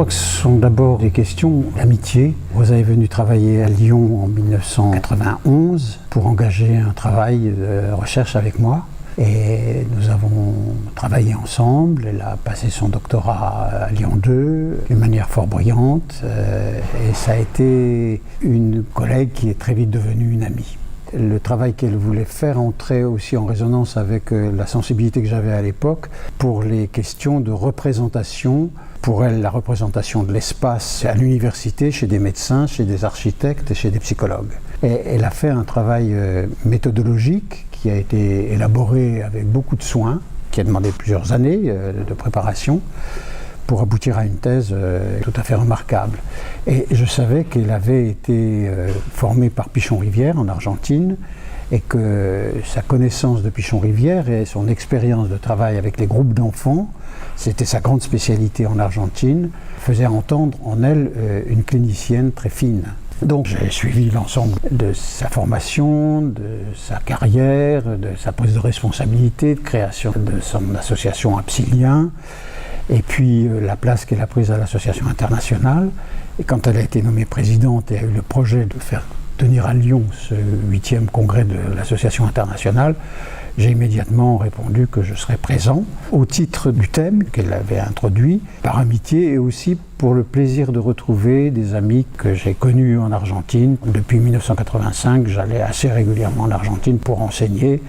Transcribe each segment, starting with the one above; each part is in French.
crois que ce sont d'abord des questions d'amitié. Rosa est venue travailler à Lyon en 1991 pour engager un travail de recherche avec moi. Et nous avons travaillé ensemble. Elle a passé son doctorat à Lyon 2 d'une manière fort brillante. Et ça a été une collègue qui est très vite devenue une amie. Le travail qu'elle voulait faire entrait aussi en résonance avec la sensibilité que j'avais à l'époque pour les questions de représentation. Pour elle, la représentation de l'espace à l'université, chez des médecins, chez des architectes et chez des psychologues. Et elle a fait un travail méthodologique qui a été élaboré avec beaucoup de soin, qui a demandé plusieurs années de préparation pour aboutir à une thèse tout à fait remarquable. Et je savais qu'elle avait été formée par Pichon-Rivière en Argentine et que sa connaissance de Pichon-Rivière et son expérience de travail avec les groupes d'enfants, c'était sa grande spécialité en Argentine, faisait entendre en elle une clinicienne très fine. Donc j'ai suivi l'ensemble de sa formation, de sa carrière, de sa prise de responsabilité, de création de son association Absilien, et puis la place qu'elle a prise à l'association internationale. Et quand elle a été nommée présidente et a eu le projet de faire tenir à Lyon ce 8e congrès de l'association internationale, j'ai immédiatement répondu que je serais présent au titre du thème qu'elle avait introduit, par amitié et aussi pour le plaisir de retrouver des amis que j'ai connus en Argentine. Depuis 1985, j'allais assez régulièrement en Argentine pour enseigner,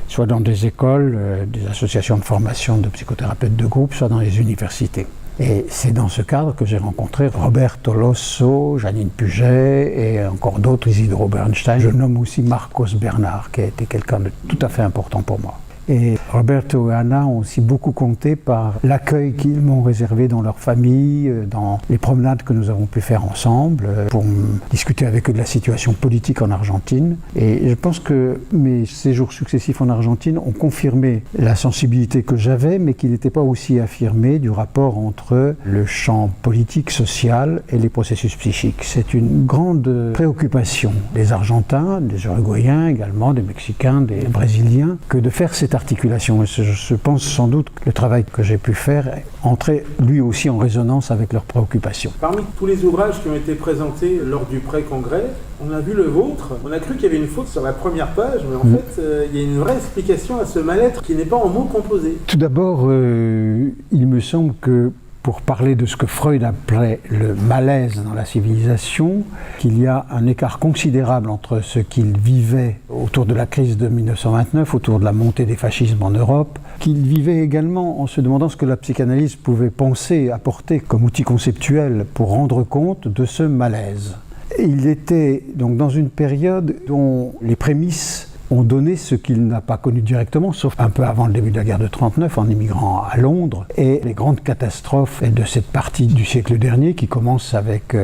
soit dans des écoles, des associations de formation de psychothérapeutes de groupe, soit dans les universités. Et c'est dans ce cadre que j'ai rencontré Roberto Losso, Janine Puget et encore d'autres, Isidro Bernstein. Je nomme aussi Marcos Bernard, qui a été quelqu'un de tout à fait important pour moi. Et Roberto et Anna ont aussi beaucoup compté par l'accueil qu'ils m'ont réservé dans leur famille, dans les promenades que nous avons pu faire ensemble, pour discuter avec eux de la situation politique en Argentine. Et je pense que mes séjours successifs en Argentine ont confirmé la sensibilité que j'avais, mais qui n'était pas aussi affirmée du rapport entre le champ politique, social et les processus psychiques. C'est une grande préoccupation des Argentins, des Uruguayens également, des Mexicains, des Brésiliens, que de faire cette articulation. Et je pense sans doute que le travail que j'ai pu faire entrait lui aussi en résonance avec leurs préoccupations. Parmi tous les ouvrages qui ont été présentés lors du pré-congrès, on a vu le vôtre. On a cru qu'il y avait une faute sur la première page, mais en fait, il y a une vraie explication à ce mal-être qui n'est pas en mots composés. Tout d'abord, il me semble que pour parler de ce que Freud appelait le malaise dans la civilisation, qu'il y a un écart considérable entre ce qu'il vivait autour de la crise de 1929, autour de la montée des fascismes en Europe, qu'il vivait également en se demandant ce que la psychanalyse pouvait penser, apporter comme outil conceptuel pour rendre compte de ce malaise. Il était donc dans une période dont les prémices ont donné ce qu'il n'a pas connu directement, sauf un peu avant le début de la guerre de 1939, en immigrant à Londres, et les grandes catastrophes de cette partie du siècle dernier qui commence avec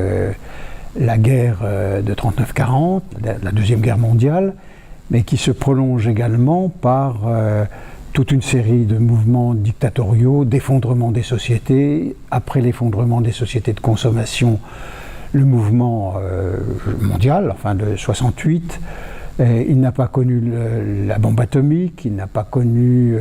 la guerre de 39-40, la Deuxième Guerre mondiale, mais qui se prolonge également par toute une série de mouvements dictatoriaux, d'effondrement des sociétés. Après l'effondrement des sociétés de consommation, le mouvement mondial, enfin de 68, il n'a pas connu la bombe atomique, il n'a pas connu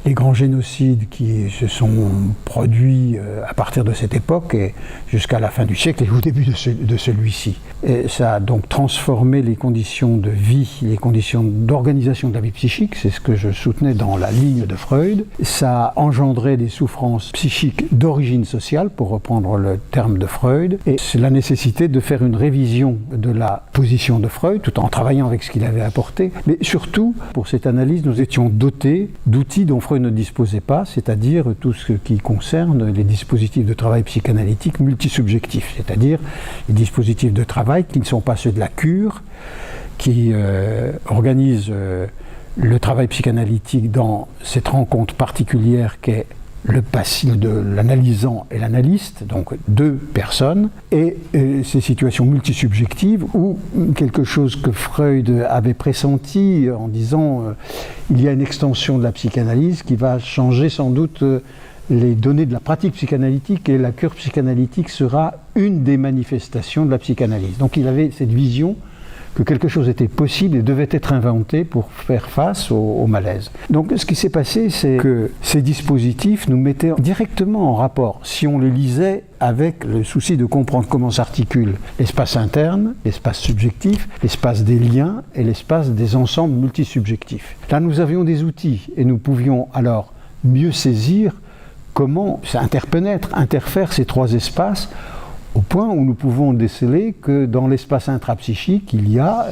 les grands génocides qui se sont produits à partir de cette époque et jusqu'à la fin du siècle et au début de celui-ci. Et ça a donc transformé les conditions de vie, les conditions d'organisation de la vie psychique, c'est ce que je soutenais dans la ligne de Freud. Ça a engendré des souffrances psychiques d'origine sociale, pour reprendre le terme de Freud, et c'est la nécessité de faire une révision de la position de Freud, tout en travaillant avec ce qu'il avait apporté. Mais surtout, pour cette analyse, nous étions dotés d'outils dont Freud ne disposait pas, c'est-à-dire tout ce qui concerne les dispositifs de travail psychanalytique multisubjectifs, c'est-à-dire les dispositifs de travail qui ne sont pas ceux de la cure, qui organisent le travail psychanalytique dans cette rencontre particulière qu'est le patient de l'analysant et l'analyste, donc deux personnes, et ces situations multisubjectives où quelque chose que Freud avait pressenti en disant il y a une extension de la psychanalyse qui va changer sans doute les données de la pratique psychanalytique et la cure psychanalytique sera une des manifestations de la psychanalyse. Donc il avait cette vision que quelque chose était possible et devait être inventé pour faire face au malaise. Donc ce qui s'est passé, c'est que ces dispositifs nous mettaient directement en rapport, si on les lisait, avec le souci de comprendre comment s'articule l'espace interne, l'espace subjectif, l'espace des liens et l'espace des ensembles multisubjectifs. Là, nous avions des outils et nous pouvions alors mieux saisir comment ça interfère ces trois espaces, au point où nous pouvons déceler que dans l'espace intrapsychique, il y a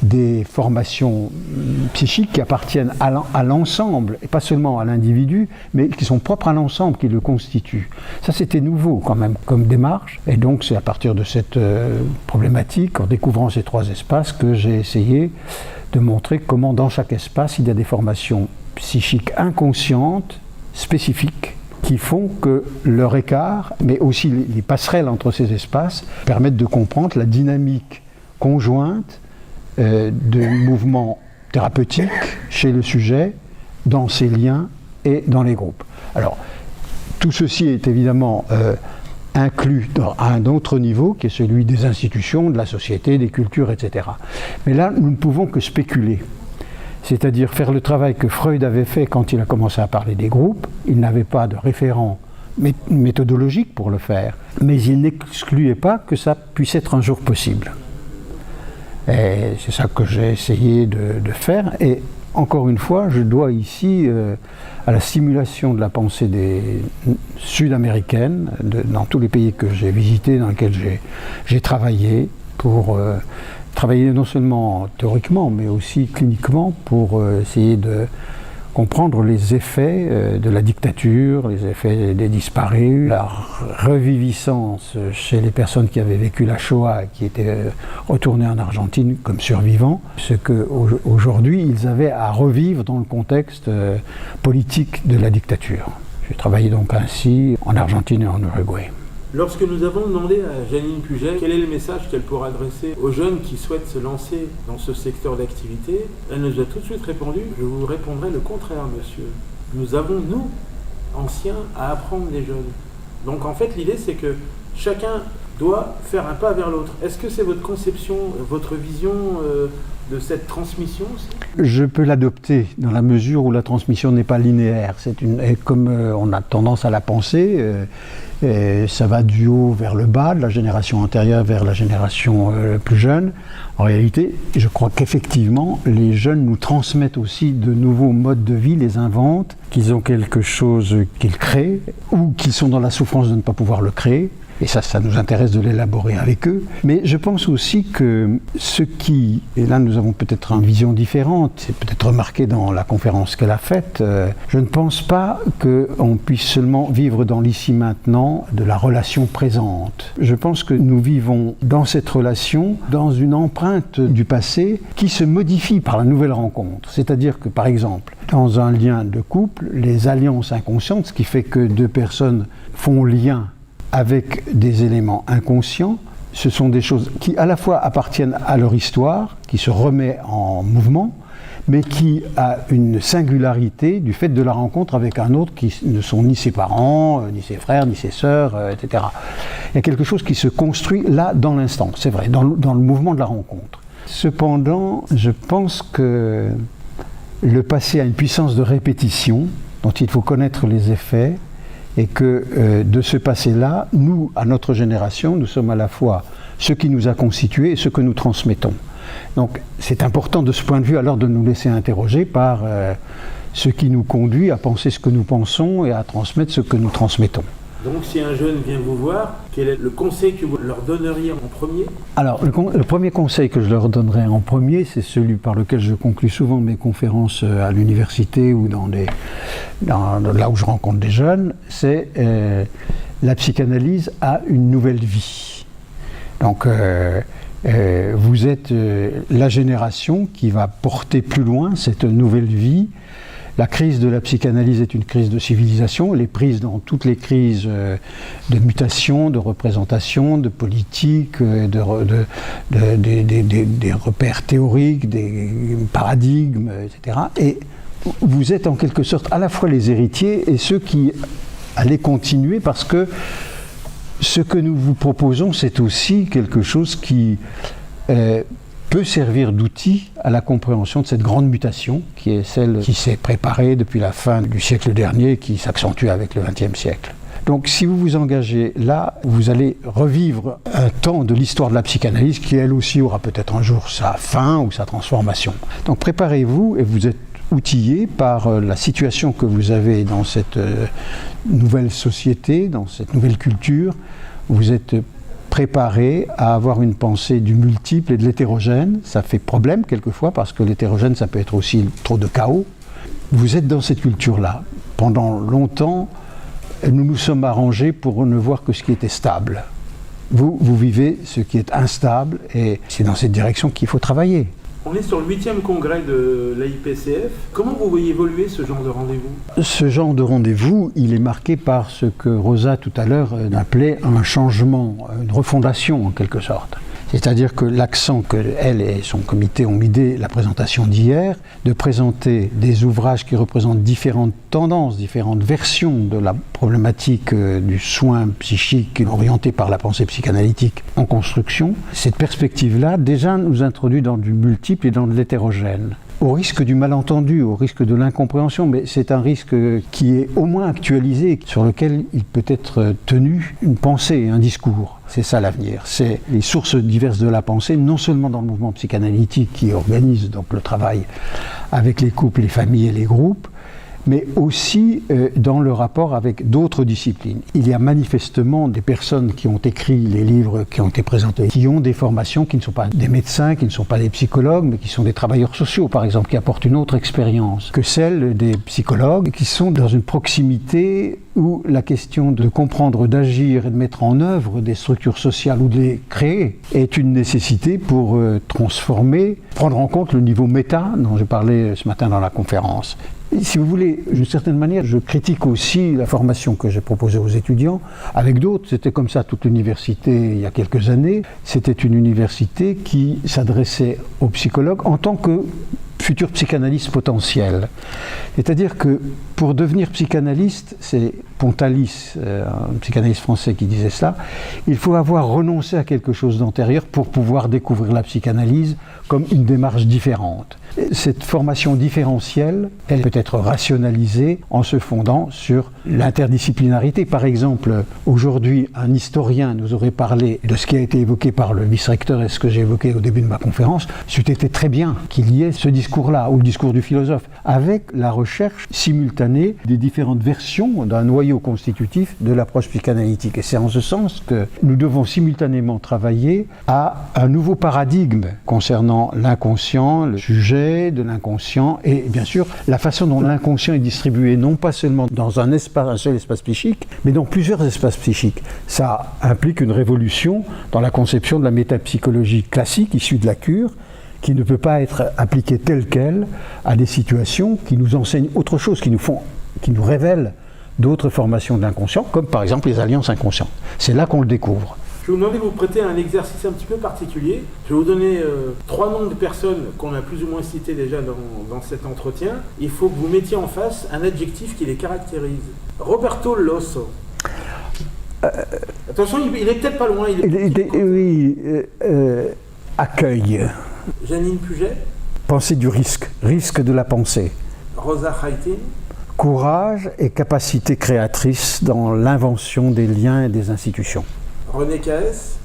des formations psychiques qui appartiennent à l'ensemble, et pas seulement à l'individu, mais qui sont propres à l'ensemble, qui le constituent. Ça, c'était nouveau quand même comme démarche, et donc c'est à partir de cette problématique, en découvrant ces trois espaces, que j'ai essayé de montrer comment dans chaque espace, il y a des formations psychiques inconscientes, spécifiques, qui font que leur écart, mais aussi les passerelles entre ces espaces, permettent de comprendre la dynamique conjointe de mouvements thérapeutiques chez le sujet, dans ses liens et dans les groupes. Alors, tout ceci est évidemment inclus à un autre niveau, qui est celui des institutions, de la société, des cultures, etc. Mais là, nous ne pouvons que spéculer. C'est-à-dire faire le travail que Freud avait fait quand il a commencé à parler des groupes. Il n'avait pas de référent méthodologique pour le faire, mais il n'excluait pas que ça puisse être un jour possible. Et c'est ça que j'ai essayé de faire. Et encore une fois, je dois ici à la stimulation de la pensée sud-américaine, dans tous les pays que j'ai visités, dans lesquels j'ai travaillé, pour travailler non seulement théoriquement, mais aussi cliniquement, pour essayer de comprendre les effets de la dictature, les effets des disparus, la reviviscence chez les personnes qui avaient vécu la Shoah et qui étaient retournées en Argentine comme survivants, ce qu'aujourd'hui ils avaient à revivre dans le contexte politique de la dictature. J'ai travaillé donc ainsi en Argentine et en Uruguay. Lorsque nous avons demandé à Janine Puget quel est le message qu'elle pourra adresser aux jeunes qui souhaitent se lancer dans ce secteur d'activité, elle nous a tout de suite répondu « Je vous répondrai le contraire, monsieur. Nous avons, nous, anciens, à apprendre des jeunes. » Donc en fait, l'idée, c'est que chacun doit faire un pas vers l'autre. Est-ce que c'est votre conception, votre vision de cette transmission aussi ? Je peux l'adopter dans la mesure où la transmission n'est pas linéaire. Et comme on a tendance à la penser, ça va du haut vers le bas, de la génération antérieure vers la génération plus jeune. En réalité, je crois qu'effectivement, les jeunes nous transmettent aussi de nouveaux modes de vie, les inventent, qu'ils ont quelque chose qu'ils créent, ou qu'ils sont dans la souffrance de ne pas pouvoir le créer. Et ça nous intéresse de l'élaborer avec eux. Mais je pense aussi que ce qui, et là nous avons peut-être une vision différente, c'est peut-être remarqué dans la conférence qu'elle a faite, je ne pense pas qu'on puisse seulement vivre dans l'ici-maintenant de la relation présente. Je pense que nous vivons dans cette relation, dans une empreinte du passé qui se modifie par la nouvelle rencontre. C'est-à-dire que, par exemple, dans un lien de couple, les alliances inconscientes, ce qui fait que deux personnes font lien avec des éléments inconscients, ce sont des choses qui à la fois appartiennent à leur histoire, qui se remet en mouvement, mais qui a une singularité du fait de la rencontre avec un autre qui ne sont ni ses parents, ni ses frères, ni ses sœurs, etc. Il y a quelque chose qui se construit là, dans l'instant, c'est vrai, dans le mouvement de la rencontre. Cependant, je pense que le passé a une puissance de répétition dont il faut connaître les effets, et que de ce passé-là, nous, à notre génération, nous sommes à la fois ce qui nous a constitués et ce que nous transmettons. Donc c'est important de ce point de vue alors de nous laisser interroger par ce qui nous conduit à penser ce que nous pensons et à transmettre ce que nous transmettons. Donc si un jeune vient vous voir, quel est le conseil que vous leur donneriez en premier ? Alors le premier conseil que je leur donnerais en premier, c'est celui par lequel je conclus souvent mes conférences à l'université ou là où je rencontre des jeunes, c'est la psychanalyse a une nouvelle vie. Donc vous êtes la génération qui va porter plus loin cette nouvelle vie. La crise de la psychanalyse est une crise de civilisation. Elle est prise dans toutes les crises de mutation, de représentation, de politique, des repères théoriques, des paradigmes, etc. Et vous êtes en quelque sorte à la fois les héritiers et ceux qui allez continuer, parce que ce que nous vous proposons, c'est aussi quelque chose qui peut servir d'outil à la compréhension de cette grande mutation qui est celle qui s'est préparée depuis la fin du siècle dernier, qui s'accentue avec le XXe siècle. Donc si vous vous engagez là, vous allez revivre un temps de l'histoire de la psychanalyse qui elle aussi aura peut-être un jour sa fin ou sa transformation. Donc préparez-vous et vous êtes outillé par la situation que vous avez dans cette nouvelle société, dans cette nouvelle culture. Vous êtes préparé à avoir une pensée du multiple et de l'hétérogène. Ça fait problème quelquefois parce que l'hétérogène, ça peut être aussi trop de chaos. Vous êtes dans cette culture-là. Pendant longtemps, nous nous sommes arrangés pour ne voir que ce qui était stable. Vous vivez ce qui est instable et c'est dans cette direction qu'il faut travailler. On est sur le 8e congrès de l'AIPCF. Comment vous voyez évoluer ce genre de rendez-vous ? Ce genre de rendez-vous, il est marqué par ce que Rosa tout à l'heure appelait un changement, une refondation en quelque sorte. C'est-à-dire que l'accent qu'elle et son comité ont mis dès la présentation d'hier, de présenter des ouvrages qui représentent différentes tendances, différentes versions de la problématique du soin psychique orienté par la pensée psychanalytique en construction, cette perspective-là déjà nous introduit dans du multiple et dans de l'hétérogène. Au risque du malentendu, au risque de l'incompréhension, mais c'est un risque qui est au moins actualisé, sur lequel il peut être tenu une pensée, un discours. C'est ça l'avenir. C'est les sources diverses de la pensée, non seulement dans le mouvement psychanalytique qui organise donc le travail avec les couples, les familles et les groupes, mais aussi dans le rapport avec d'autres disciplines. Il y a manifestement des personnes qui ont écrit les livres qui ont été présentés, qui ont des formations qui ne sont pas des médecins, qui ne sont pas des psychologues, mais qui sont des travailleurs sociaux, par exemple, qui apportent une autre expérience que celle des psychologues, qui sont dans une proximité où la question de comprendre, d'agir et de mettre en œuvre des structures sociales ou de les créer est une nécessité pour transformer, prendre en compte le niveau méta dont je parlais ce matin dans la conférence. Si vous voulez, d'une certaine manière, je critique aussi la formation que j'ai proposée aux étudiants. Avec d'autres, c'était comme ça toute l'université il y a quelques années. C'était une université qui s'adressait aux psychologues en tant que futurs psychanalystes potentiels. C'est-à-dire que pour devenir psychanalyste, c'est Pontalis, un psychanalyste français qui disait cela, il faut avoir renoncé à quelque chose d'antérieur pour pouvoir découvrir la psychanalyse comme une démarche différente. Cette formation différentielle, elle peut être rationalisée en se fondant sur l'interdisciplinarité. Par exemple, aujourd'hui, un historien nous aurait parlé de ce qui a été évoqué par le vice-recteur et ce que j'ai évoqué au début de ma conférence. C'eût été très bien qu'il y ait ce discours-là, ou le discours du philosophe, avec la recherche simultanée des différentes versions d'un noyau constitutif de l'approche psychanalytique. Et c'est en ce sens que nous devons simultanément travailler à un nouveau paradigme concernant l'inconscient, le sujet de l'inconscient et bien sûr la façon dont l'inconscient est distribué, non pas seulement dans un seul espace psychique, mais dans plusieurs espaces psychiques. Ça implique une révolution dans la conception de la métapsychologie classique issue de la cure, qui ne peut pas être appliquée telle qu'elle à des situations qui nous enseignent autre chose, qui nous révèlent d'autres formations de l'inconscient, comme par exemple les alliances inconscientes. C'est là qu'on le découvre. Je vais vous demander de vous prêter un exercice un petit peu particulier. Je vais vous donner 3 noms de personnes qu'on a plus ou moins citées déjà dans cet entretien. Il faut que vous mettiez en face un adjectif qui les caractérise. Roberto Losso. Attention, il est peut-être pas loin. Accueil. Janine Puget. Pensée du risque, risque de la pensée. Rosa Chaitin. Courage et capacité créatrice dans l'invention des liens et des institutions. René Caes.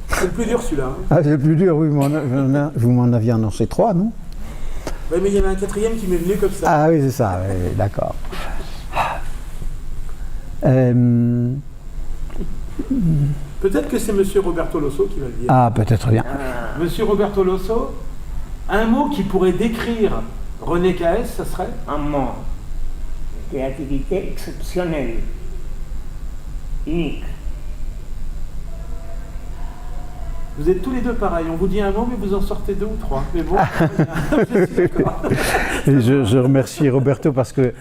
C'est le plus dur celui-là. Hein. Ah, c'est le plus dur, oui, vous m'en aviez annoncé 3, non ? Oui, mais il y en a un 4e qui m'est venu comme ça. Ah oui, c'est ça, oui, d'accord. Peut-être que c'est Monsieur Roberto Losso qui va le dire. Ah, peut-être bien. Monsieur Roberto Losso, un mot qui pourrait décrire René Caes, ça serait ? Un mot. Créativité exceptionnelle. Unique. Vous êtes tous les deux pareils. On vous dit un mot, mais vous en sortez 2 ou 3. Mais bon, je remercie Roberto parce que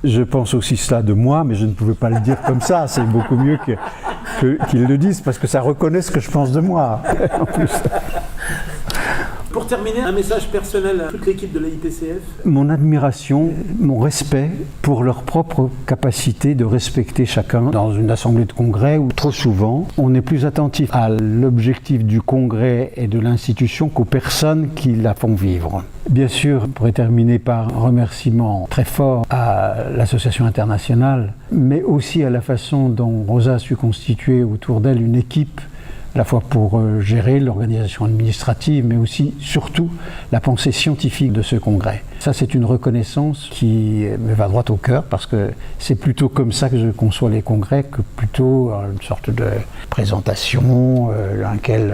je pense aussi cela de moi, mais je ne pouvais pas le dire comme ça. C'est beaucoup mieux qu'il le dise parce que ça reconnaît ce que je pense de moi. En plus. Pour terminer, un message personnel à toute l'équipe de la IPCF. Mon admiration, mon respect pour leur propre capacité de respecter chacun dans une assemblée de congrès où trop souvent on est plus attentif à l'objectif du congrès et de l'institution qu'aux personnes qui la font vivre. Bien sûr, je pourrais terminer par un remerciement très fort à l'Association internationale, mais aussi à la façon dont Rosa a su constituer autour d'elle une équipe, à la fois pour gérer l'organisation administrative, mais aussi, surtout, la pensée scientifique de ce congrès. Ça, c'est une reconnaissance qui me va droit au cœur, parce que c'est plutôt comme ça que je conçois les congrès, que plutôt une sorte de présentation dans laquelle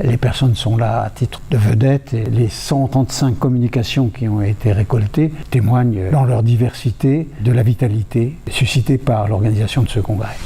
les personnes sont là à titre de vedette, et les 135 communications qui ont été récoltées témoignent dans leur diversité de la vitalité suscitée par l'organisation de ce congrès.